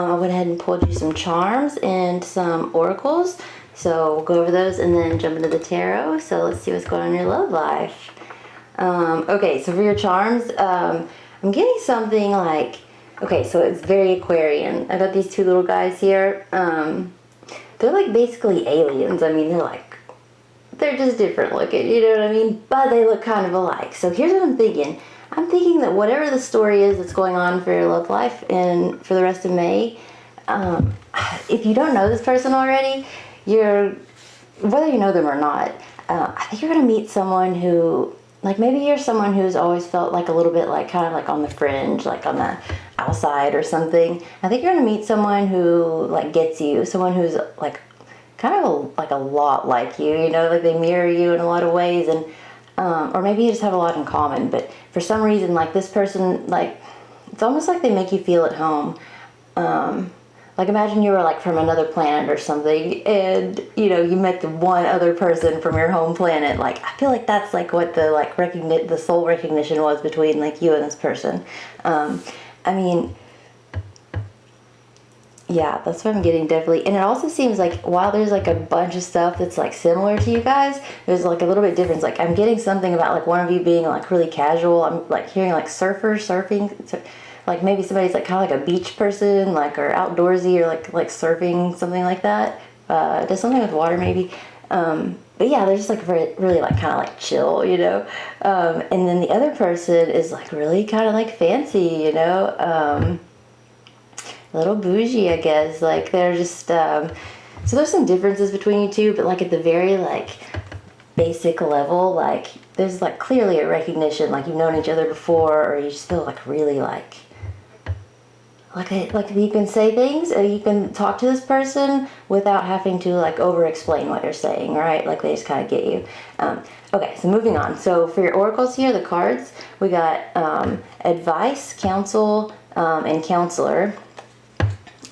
I went ahead and pulled you some charms and some oracles. So we'll go over those and then jump into the tarot. So let's see what's going on in your love life. Okay, so for your charms, I'm getting something like, okay, so it's very Aquarian. I got these two little guys here. They're like basically aliens. I mean, they're just different looking, you know what I mean? But they look kind of alike. So here's what I'm thinking. I'm thinking that whatever the story is that's going on for your love life and for the rest of May, if you don't know this person already, whether you know them or not, I think you're going to meet someone who, like maybe you're someone who's always felt like a little bit like kind of like on the fringe, like on the outside or something. I think you're going to meet someone who like gets you, someone who's like kind of like a lot like you, you know, like they mirror you in a lot of ways, and or maybe you just have a lot in common, but for some reason, like this person, like it's almost like they make you feel at home. Like imagine you were like from another planet or something, and you know you met the one other person from your home planet. Like I feel like that's like what the like the soul recognition was between like you and this person. I mean, yeah, that's what I'm getting, definitely. And it also seems like while there's like a bunch of stuff that's like similar to you guys, there's like a little bit difference. Like I'm getting something about like one of you being like really casual. I'm like hearing like surfing, like maybe somebody's like kind of like a beach person, like or outdoorsy, or like surfing, something like that. Does something with water maybe. But yeah, they're just like really like kind of like chill, you know. And then the other person is like really kind of like fancy, you know. A little bougie, I guess. Like they're just so there's some differences between you two, but like at the very like basic level, like there's like clearly a recognition, like you've known each other before, or you just feel like really like you can say things, or you can talk to this person without having to like over explain what you're saying, right? Like they just kind of get you. Okay, so moving on. So for your oracles here, the cards, we got advice, counsel, and counselor.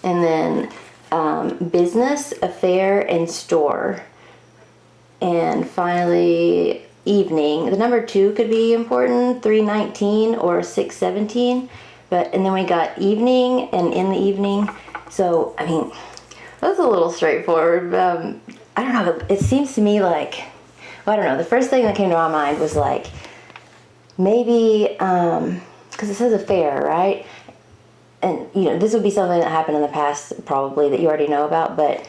And then business, affair, and store. And finally, evening. The number 2 could be important, 319 or 617. And then we got evening and in the evening. So, I mean, that's a little straightforward. I don't know. It seems to me like, well, I don't know. The first thing that came to my mind was like, maybe, because it says affair, right? And you know, this would be something that happened in the past, probably, that you already know about. But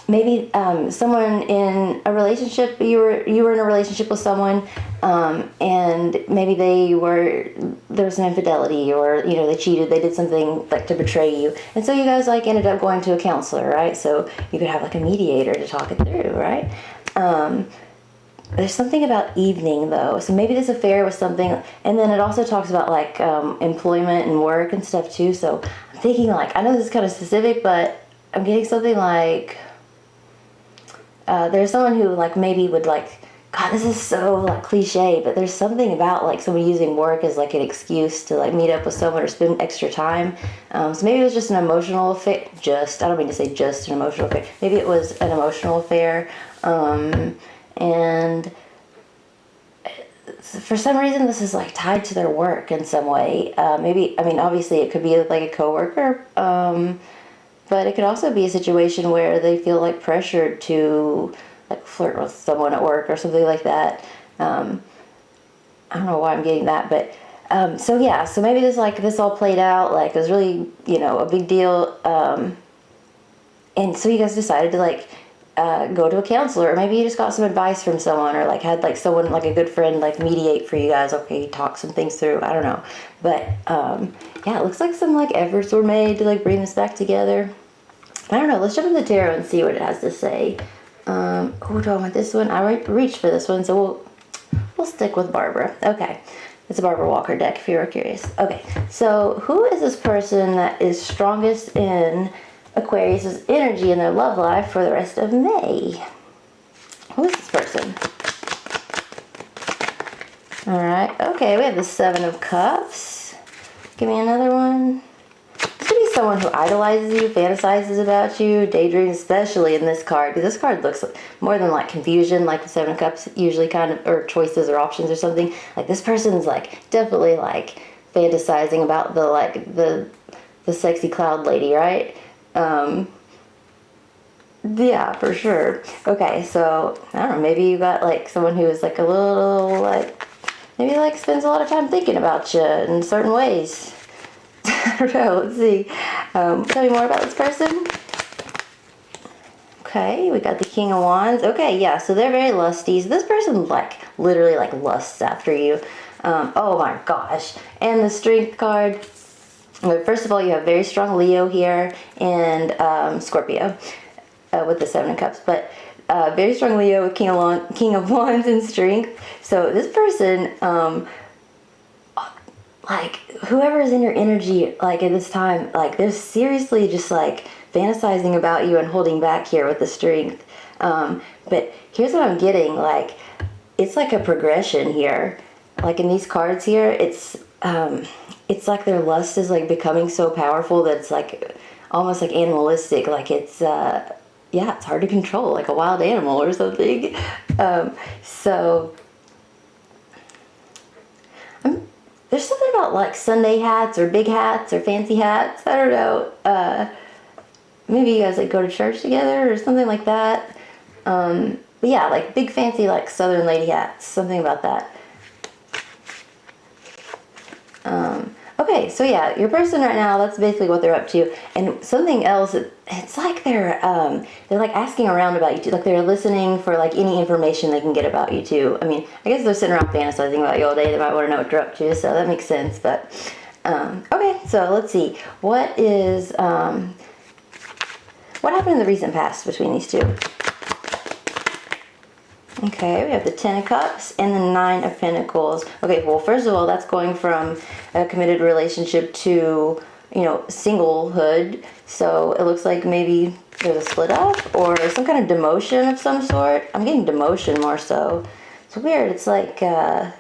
maybe someone in a relationship, you were in a relationship with someone, and maybe there was some infidelity, or you know, they cheated, they did something like to betray you, and so you guys like ended up going to a counselor, right? So you could have like a mediator to talk it through, right? There's something about evening though, so maybe this affair was something, and then it also talks about like employment and work and stuff too. So I'm thinking like, I know this is kind of specific, but I'm getting something like there's someone who like maybe would like, God, this is so like cliche, but there's something about like someone using work as like an excuse to like meet up with someone or spend extra time. So maybe it was just an emotional affair. I don't mean to say just an emotional affair. Maybe it was an emotional affair. And for some reason, this is like tied to their work in some way. Maybe, I mean, obviously it could be like a coworker, but it could also be a situation where they feel like pressured to like flirt with someone at work or something like that. I don't know why I'm getting that, but so yeah, so maybe this all played out like it was really, you know, a big deal, and so you guys decided to like go to a counselor, or maybe you just got some advice from someone, or like had like someone, like a good friend, like mediate for you guys. Okay, talk some things through. I don't know, but yeah, it looks like some like efforts were made to like bring this back together. I don't know. Let's jump into the tarot and see what it has to say. Oh, do I want this one? I reached for this one, so we'll stick with Barbara. Okay, it's a Barbara Walker deck if you were curious. Okay, so who is this person that is strongest in Aquarius' energy in their love life for the rest of May? Who is this person? Alright, okay, we have the 7 of Cups. Give me another one. This could be someone who idolizes you, fantasizes about you, daydreams, especially in this card. Because this card looks more than like confusion, like the 7 of Cups usually kind of, or choices or options or something. Like this person's like definitely like fantasizing about the the sexy cloud lady, right? Yeah, for sure. Okay, so I don't know, maybe you got like someone who is like a little like maybe like spends a lot of time thinking about you in certain ways. I don't know. Let's see. Tell me more about this person. Okay, we got the King of Wands. Okay, yeah, so they're very lusty. So this person like literally like lusts after you. Oh my gosh. And the Strength card. First of all, you have very strong Leo here and Scorpio with the Seven of Cups, but very strong Leo with King of Wands and Strength. So this person, like whoever is in your energy, like at this time, like they're seriously just like fantasizing about you and holding back here with the Strength. But here's what I'm getting, like it's like a progression here. Like in these cards here, it's like their lust is like becoming so powerful that it's like almost like animalistic, like it's yeah, it's hard to control, like a wild animal or something. So there's something about like Sunday hats or big hats or fancy hats. I don't know. Maybe you guys like go to church together or something like that. But yeah, like big fancy like Southern lady hats, something about that. Okay, so yeah, your person right now, that's basically what they're up to. And something else, it's like they're like asking around about you too. Like they're listening for like any information they can get about you too. I mean, I guess they're sitting around fantasizing about you all day. They might want to know what you're up to, so that makes sense. But okay, so let's see. What happened in the recent past between these two? Okay, we have the Ten of Cups and the Nine of Pentacles. Okay, well, first of all, that's going from a committed relationship to, you know, singlehood. So it looks like maybe there's a split up or some kind of demotion of some sort. I'm getting demotion more so. It's weird. It's like, hang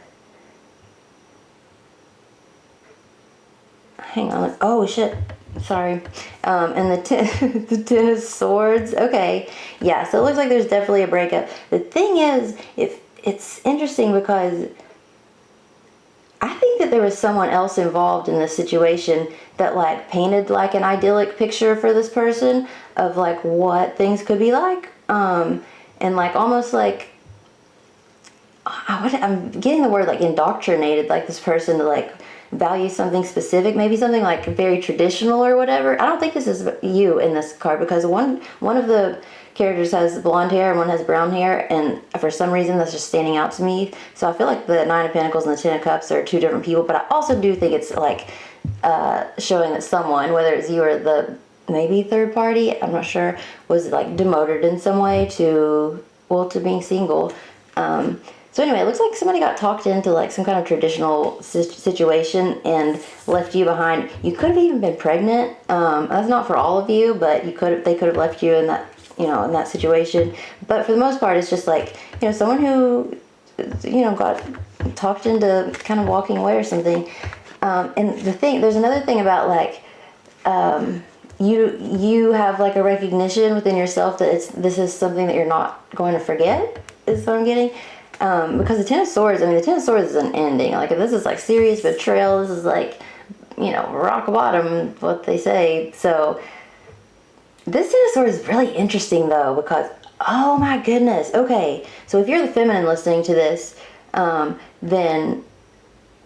on. Oh, shit. Sorry. And the Ten of Swords. Okay. Yeah, so it looks like there's definitely a breakup. The thing is, if it's interesting because I think that there was someone else involved in this situation that like painted like an idyllic picture for this person of like what things could be like. And like almost like I'm getting the word like indoctrinated like this person to like value something specific, maybe something like very traditional or whatever. I don't think this is you in this card because one of the characters has blonde hair and one has brown hair, and for some reason that's just standing out to me. So I feel like the Nine of Pentacles and the Ten of Cups are two different people, but I also do think it's like showing that someone, whether it's you or the maybe third party, I'm not sure, was like demoted in some way to being single. So anyway, it looks like somebody got talked into like some kind of traditional situation and left you behind. You could have even been pregnant. That's not for all of you, but they could have left you in that, you know, in that situation. But for the most part, it's just like, you know, someone who, you know, got talked into kind of walking away or something. And there's another thing about like, you have like a recognition within yourself that this is something that you're not going to forget, is what I'm getting. Because the Ten of Swords, I mean, the Ten of Swords is an ending. Like, if this is like serious betrayal, this is like, you know, rock bottom, what they say. So, this Ten of Swords is really interesting though, because, oh my goodness. Okay, so if you're the feminine listening to this, then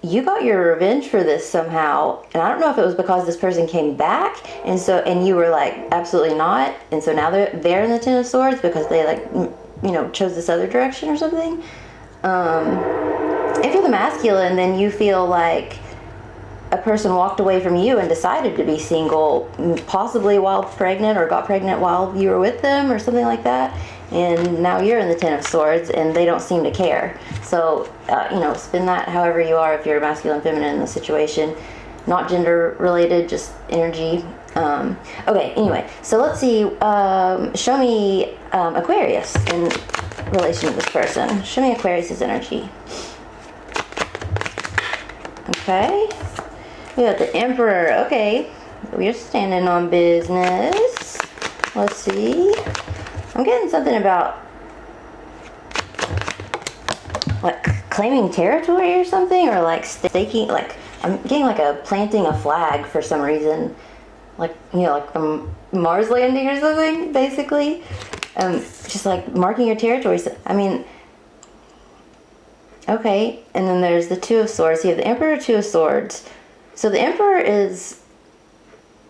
you got your revenge for this somehow. And I don't know if it was because this person came back, and you were like, absolutely not. And so now they're in the Ten of Swords because they like, you know, chose this other direction or something. If you're the masculine, then you feel like a person walked away from you and decided to be single, possibly while pregnant or got pregnant while you were with them or something like that. And now you're in the Ten of Swords and they don't seem to care. So, you know, spin that however you are if you're masculine, feminine in the situation. Not gender related, just energy. Okay, anyway, so let's see. Show me Aquarius in relation to this person. Show me Aquarius's energy. Okay. We got the Emperor. Okay. We're standing on business. Let's see. I'm getting something about like claiming territory or something, or like staking, like I'm getting like a planting a flag for some reason. like, you know, like a Mars landing or something, basically. Just like marking your territories. I mean, okay, and then there's the Two of Swords. You have the Emperor, Two of Swords. So the Emperor is,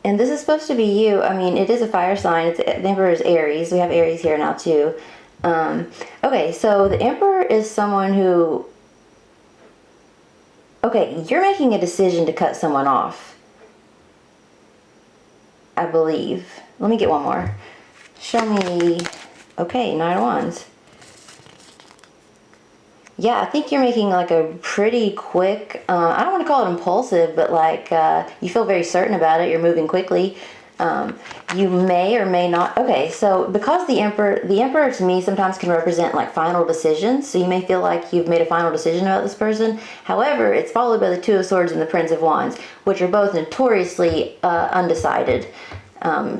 and this is supposed to be you. I mean, it is a fire sign. The Emperor is Aries. We have Aries here now too. Okay, so the Emperor is someone who, okay, you're making a decision to cut someone off, I believe. Let me get one more. Show me, okay, Nine of Wands. Yeah, I think you're making like a pretty quick, I don't want to call it impulsive, but like you feel very certain about it. You're moving quickly. You may or may not. Okay, so because the Emperor to me sometimes can represent like final decisions. So you may feel like you've made a final decision about this person. However, it's followed by the Two of Swords and the Prince of Wands, which are both notoriously undecided,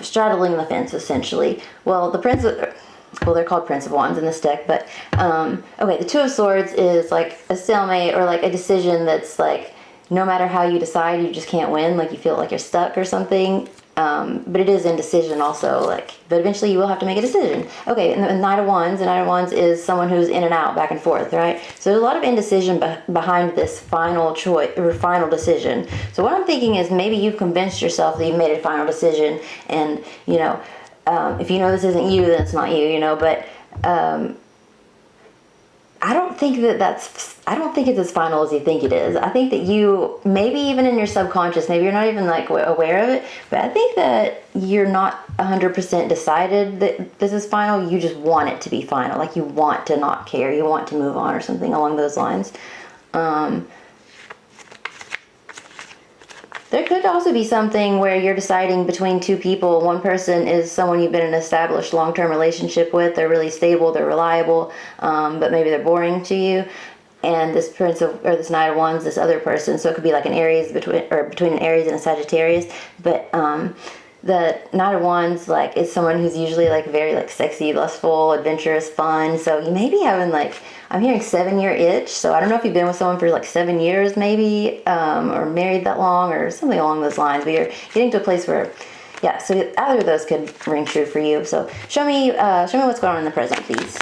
straddling the fence essentially. Well, they're called Prince of Wands in this deck, but okay, the Two of Swords is like a stalemate or like a decision that's like no matter how you decide, you just can't win. Like you feel like you're stuck or something. But it is indecision also. Like, but eventually you will have to make a decision. Okay, and the Knight of Wands. The Knight of Wands is someone who's in and out, back and forth, right? So there's a lot of indecision behind this final choice or final decision. So what I'm thinking is maybe you've convinced yourself that you've made a final decision, and you know. If you know this isn't you, then it's not you, you know, but I don't think I don't think it's as final as you think it is. I think that you, maybe even in your subconscious, maybe you're not even like aware of it, but I think that you're not 100% decided that this is final. You just want it to be final. Like you want to not care. You want to move on or something along those lines. There could also be something where you're deciding between two people. One person is someone you've been in an established long-term relationship with. They're really stable, they're reliable, but maybe they're boring to you. And this this Knight of Wands, this other person. So it could be like an Aries between an Aries and a Sagittarius. But the Knight of Wands like is someone who's usually like very like sexy, lustful, adventurous, fun. So you may be having like, I'm hearing 7-year itch. So I don't know if you've been with someone for like 7 years maybe, or married that long or something along those lines. But you're getting to a place where, yeah, so either of those could ring true for you. So show me what's going on in the present, please.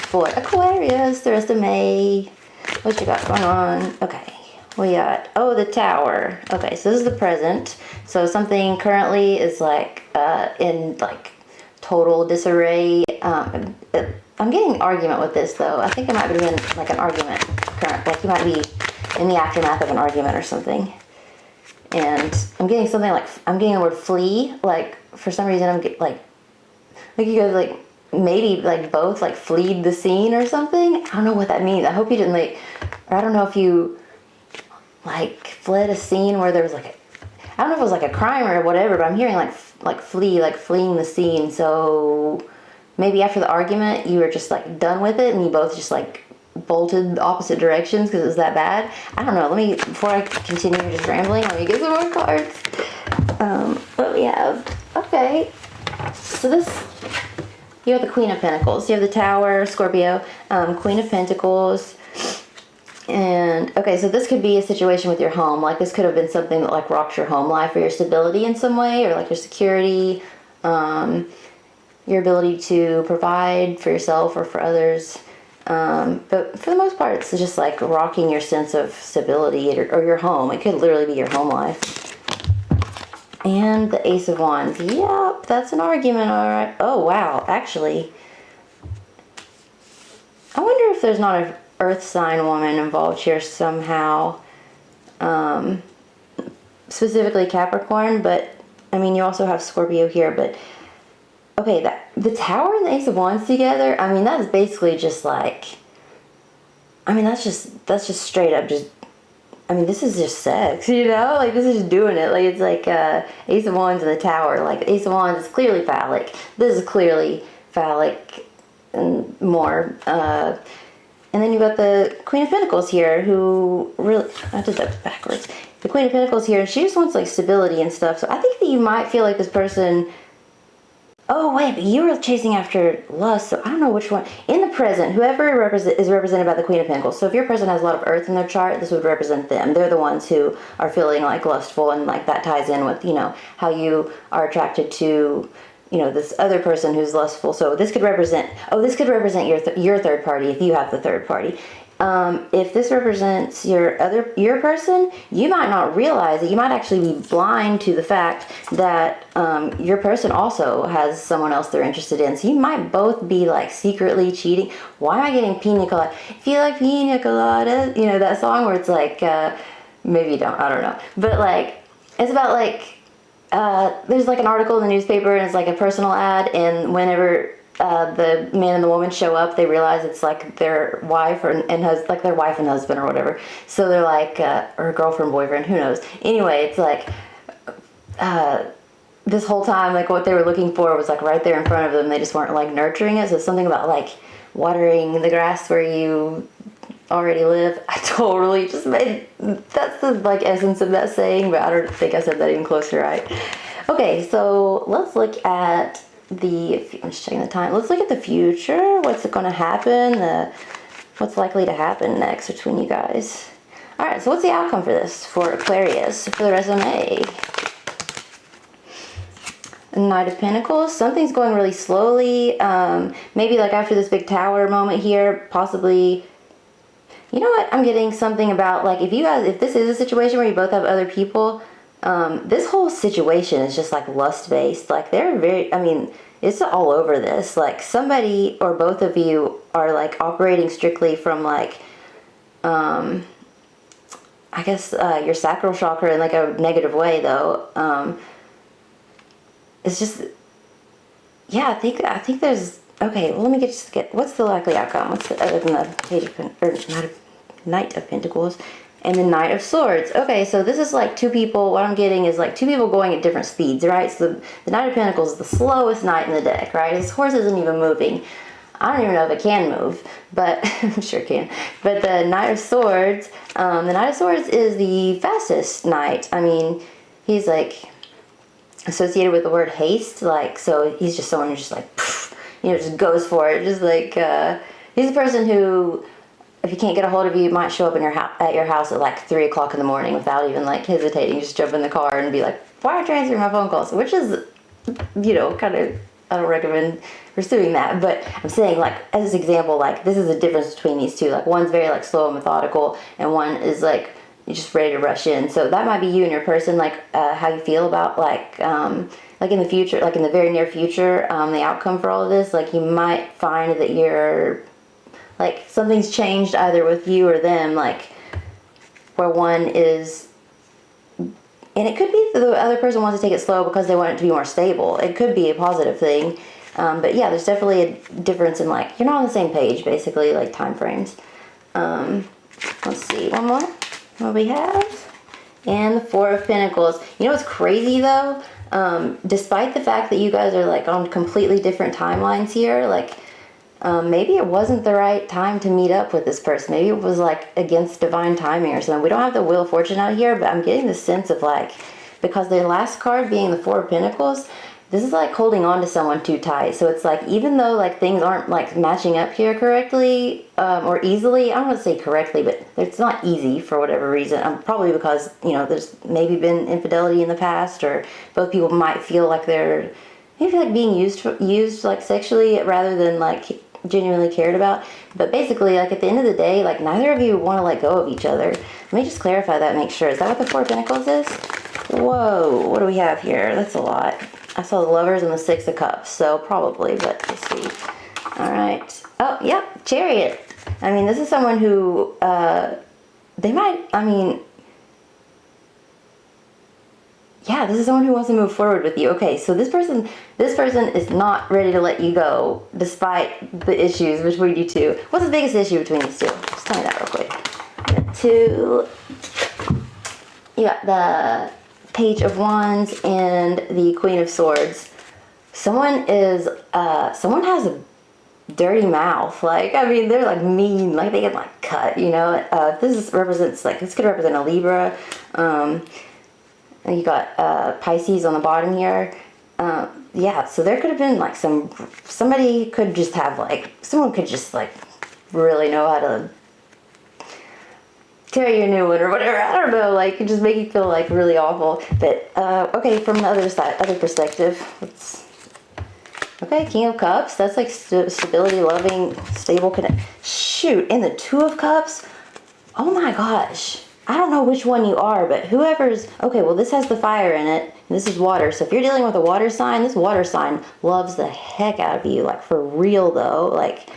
For Aquarius, the rest of May. What you got going on? Okay. We got, oh, the Tower. Okay, so this is the present. So something currently is like in like total disarray. I'm getting an argument with this though. I think it might be in like an argument current. Like you might be in the aftermath of an argument or something. And I'm getting something like, I'm getting the word flee. Like for some reason I'm getting like you guys like maybe like both like fleed the scene or something. I don't know what that means. I hope you didn't like, or I don't know if you like fled a scene where there was like I don't know if it was like a crime or whatever, but I'm hearing like flee, like fleeing the scene. So maybe after the argument you were just like done with it and you both just like bolted opposite directions because it was that bad. I don't know. Before I continue just rambling, let me get some more cards. What we have. Okay. So you have the Queen of Pentacles. You have the Tower, Scorpio, Queen of Pentacles. And okay, so this could be a situation with your home. Like this could have been something that like rocked your home life or your stability in some way, or like your security, your ability to provide for yourself or for others. But for the most part, it's just like rocking your sense of stability or your home. It could literally be your home life. And the Ace of Wands. Yep, that's an argument, all right. Oh, wow. Actually, I wonder if there's not an earth sign woman involved here somehow. Specifically Capricorn, but I mean, you also have Scorpio here, but okay, the Tower and the Ace of Wands together, I mean, that's basically just like, I mean, that's just straight up just, I mean, this is just sex, you know? Like, this is just doing it. Like, it's like Ace of Wands and the Tower. Like, Ace of Wands is clearly phallic. This is clearly phallic and more. And then you've got the Queen of Pentacles here, who really, I did that backwards. The Queen of Pentacles here, she just wants, like, stability and stuff. So I think that you might feel like this person Oh wait, but you were chasing after lust, so I don't know which one. In the present, whoever is represented by the Queen of Pentacles. So if your person has a lot of Earth in their chart, this would represent them. They're the ones who are feeling like lustful, and like that ties in with, you know, how you are attracted to, you know, this other person who's lustful. So this could represent, oh, this could represent your third party if you have the third party. If this represents your person, you might not realize it. You might actually be blind to the fact that your person also has someone else they're interested in. So you might both be like secretly cheating. Why am I getting pina colada? If you like pina colada, you know that song where it's like, maybe you don't, I don't know. But like, it's about like, there's like an article in the newspaper and it's like a personal ad, and whenever the man and the woman show up, they realize it's like their wife like their wife and husband or whatever. So they're like, or girlfriend, boyfriend, who knows. Anyway, it's like, this whole time, like what they were looking for was like right there in front of them. They just weren't like nurturing it. So something about like watering the grass where you already live. I totally just made, that's the like essence of that saying, but I don't think I said that even close to right. Okay, so let's look at I'm just checking the time. Let's look at the future. What's going to happen? What's likely to happen next between you guys? All right. So what's the outcome for this for Aquarius for the rest of May? Knight of Pentacles. Something's going really slowly. Maybe like after this big tower moment here, possibly. You know what? I'm getting something about like if this is a situation where you both have other people. This whole situation is just like lust based. Like they're I mean, it's all over this. Like somebody or both of you are like operating strictly from like, I guess, your sacral chakra in like a negative way though. It's just, yeah, I think there's, okay, well let me get, what's the likely outcome? What's the, other than the Page of Knight of Pentacles? And the Knight of Swords. Okay, so this is like two people, what I'm getting is like two people going at different speeds, right? So the Knight of Pentacles is the slowest knight in the deck, right? His horse isn't even moving. I don't even know if it can move, but I'm sure it can. But the Knight of Swords is the fastest knight. I mean, he's like associated with the word haste, like, so he's just someone who just like, you know, just goes for it. Just like, he's a person who, if he can't get a hold of you, might show up at your house at like 3 o'clock in the morning without even like hesitating. Just jump in the car and be like, why are you answering my phone calls? Which is, you know, kind of, I don't recommend pursuing that. But I'm saying like, as an example, like this is the difference between these two. Like one's very like slow and methodical and one is like, you're just ready to rush in. So that might be you and your person, like how you feel about like in the future, like in the very near future, the outcome for all of this. Like you might find that you're, like something's changed either with you or them, like where one is, and it could be that the other person wants to take it slow because they want it to be more stable. It could be a positive thing, but yeah, there's definitely a difference in like you're not on the same page, basically, like time frames. Let's see, one more. What we have, and the Four of Pentacles. You know what's crazy though? Despite the fact that you guys are like on completely different timelines here, like. Maybe it wasn't the right time to meet up with this person. Maybe it was like against divine timing or something. We don't have the Wheel of Fortune out here, but I'm getting the sense of like, because the last card being the Four of Pentacles, this is like holding on to someone too tight. So it's like, even though like things aren't like matching up here correctly or easily, I don't want to say correctly, but it's not easy for whatever reason. Probably because, you know, there's maybe been infidelity in the past, or both people might feel like they're maybe like being used like sexually rather than like genuinely cared about. But basically, like at the end of the day, like neither of you want to let go of each other. Let me just clarify that and make sure. Is that what the Four of Pentacles is? Whoa, what do we have here? That's a lot. I saw the Lovers and the Six of Cups, so probably, but let's see. All right. Oh, yep, Chariot. I mean, this is someone who, they might, I mean, yeah, this is someone who wants to move forward with you. Okay, so this person is not ready to let you go, despite the issues between you two. What's the biggest issue between these two? Just tell me that real quick. You got the Page of Wands and the Queen of Swords. Someone has a dirty mouth. Like, I mean, they're like mean. Like they get like cut. You know. This could represent a Libra. And you got Pisces on the bottom here. Yeah, so there could have been like somebody could just have like, someone could just like really know how to tear you a new one or whatever. I don't know, like just make you feel like really awful. But okay, from the other perspective, okay, King of Cups. That's like stability, loving, stable connect. Shoot, and the Two of Cups. Oh my gosh. I don't know which one you are, but whoever's... Okay, well, this has the fire in it. And this is water. So if you're dealing with a water sign, this water sign loves the heck out of you. Like, for real, though. Like,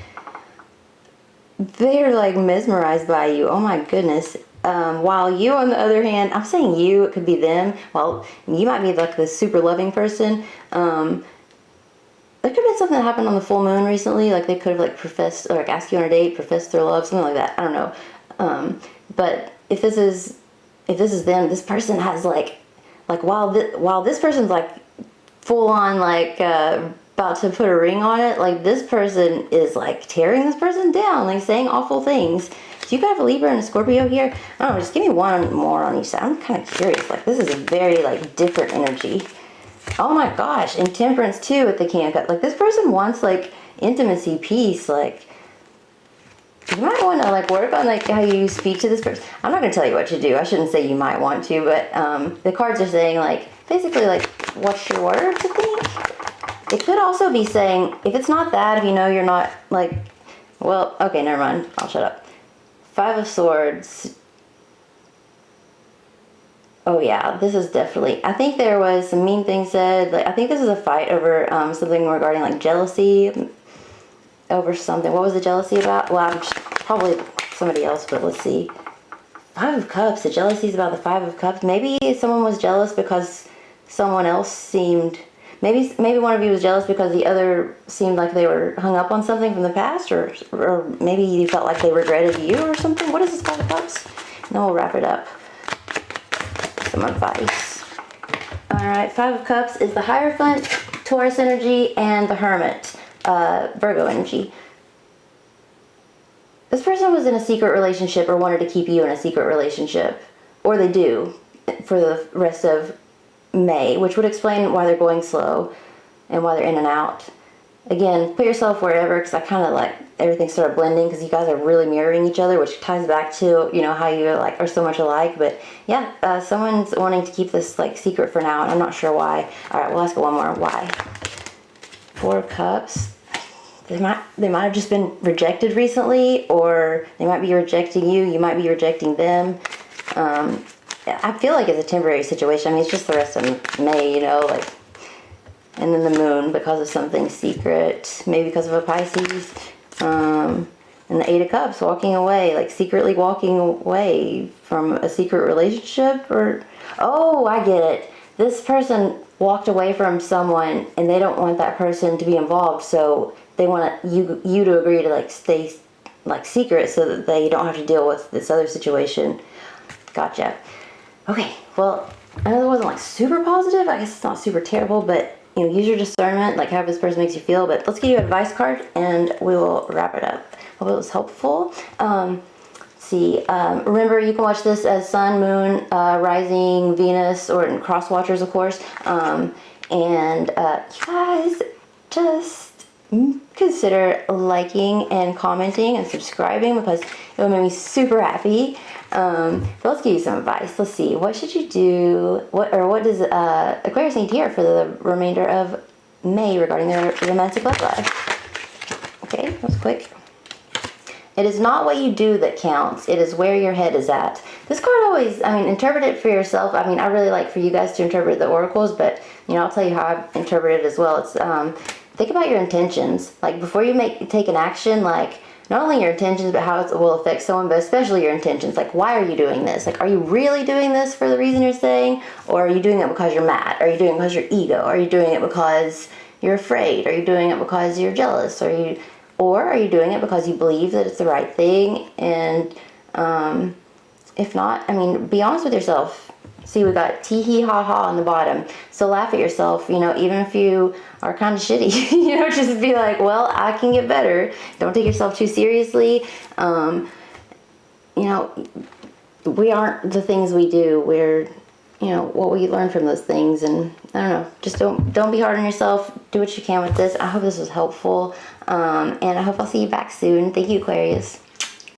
they're, like, mesmerized by you. Oh, my goodness. While you, on the other hand... I'm saying you. It could be them. Well, you might be, like, the super loving person. There could have been something that happened on the full moon recently. Like, they could have, like, professed... Or, like, asked you on a date, professed their love, something like that. I don't know. But... If this is them, this person has like while this person's like full on like about to put a ring on it, like this person is like tearing this person down, like saying awful things. So you could have a Libra and a Scorpio here. I don't know, just give me one more on each side. I'm kind of curious. Like this is a very like different energy. Oh my gosh, and Temperance too with the King of Cups. Like this person wants like intimacy, peace, like. You might want to like work on like how you speak to this person. I'm not going to tell you what to do. I shouldn't say you might want to, but the cards are saying like basically like what's your words, I think. It could also be saying if it's not that, if you know you're not like, well, okay, never mind. I'll shut up. Five of Swords. Oh yeah, this is definitely. I think there was some mean things said. Like I think this is a fight over something regarding like jealousy. Over something. What was the jealousy about? Well, I'm probably somebody else, but let's see. Five of Cups. The jealousy is about the Five of Cups. Maybe someone was jealous because someone else seemed... Maybe one of you was jealous because the other seemed like they were hung up on something from the past, or maybe you felt like they regretted you or something. What is this Five of Cups? And then we'll wrap it up. Some advice. Alright, Five of Cups is the Hierophant, Taurus energy, and the Hermit. Virgo energy. This person was in a secret relationship or wanted to keep you in a secret relationship. Or they do for the rest of May, which would explain why they're going slow and why they're in and out. Again, put yourself wherever, because I kind of like everything started blending because you guys are really mirroring each other, which ties back to, you know, how you like are so much alike. But yeah, someone's wanting to keep this like secret for now, and I'm not sure why. All right, well, let's go one more. Why? Four of Cups. They might have just been rejected recently, or they might be rejecting you. You might be rejecting them. I feel like it's a temporary situation. I mean, it's just the rest of May, you know, like, and then the moon because of something secret, maybe because of a Pisces. And the Eight of Cups, walking away, like secretly walking away from a secret relationship, or oh, I get it. This person walked away from someone, and they don't want that person to be involved, so they want you to agree to like stay like secret so that they don't have to deal with this other situation. Gotcha. Okay, well, I know that wasn't like super positive. I guess it's not super terrible, but you know, use your discernment, like how this person makes you feel. But let's give you an advice card, and we will wrap it up. Hope it was helpful. Remember, you can watch this as Sun, Moon, Rising, Venus, or in cross watchers, of course. You guys, just consider liking and commenting and subscribing because it will make me super happy. But let's give you some advice. Let's see. What should you do? What does Aquarius need to hear for the remainder of May regarding their romantic love life? Okay, that was quick. It is not what you do that counts. It is where your head is at. This card always, I mean, interpret it for yourself. I mean, I really like for you guys to interpret the oracles, but, you know, I'll tell you how I interpret it as well. It's, think about your intentions. Like, before you take an action, like, not only your intentions, but how it will affect someone, but especially your intentions. Like, why are you doing this? Like, are you really doing this for the reason you're saying? Or are you doing it because you're mad? Are you doing it because you're ego? Are you doing it because you're afraid? Are you doing it because you're jealous? Or are you doing it because you believe that it's the right thing? And if not, I mean, be honest with yourself. See, we got tee-hee, ha-ha on the bottom. So laugh at yourself, you know, even if you are kind of shitty. You know, just be like, well, I can get better. Don't take yourself too seriously. You know, we aren't the things we do. We're, you you know, what we learn from those things. And I don't know, just don't be hard on yourself. Do what you can with this. I hope this was helpful. And I hope I'll see you back soon. Thank you, Aquarius.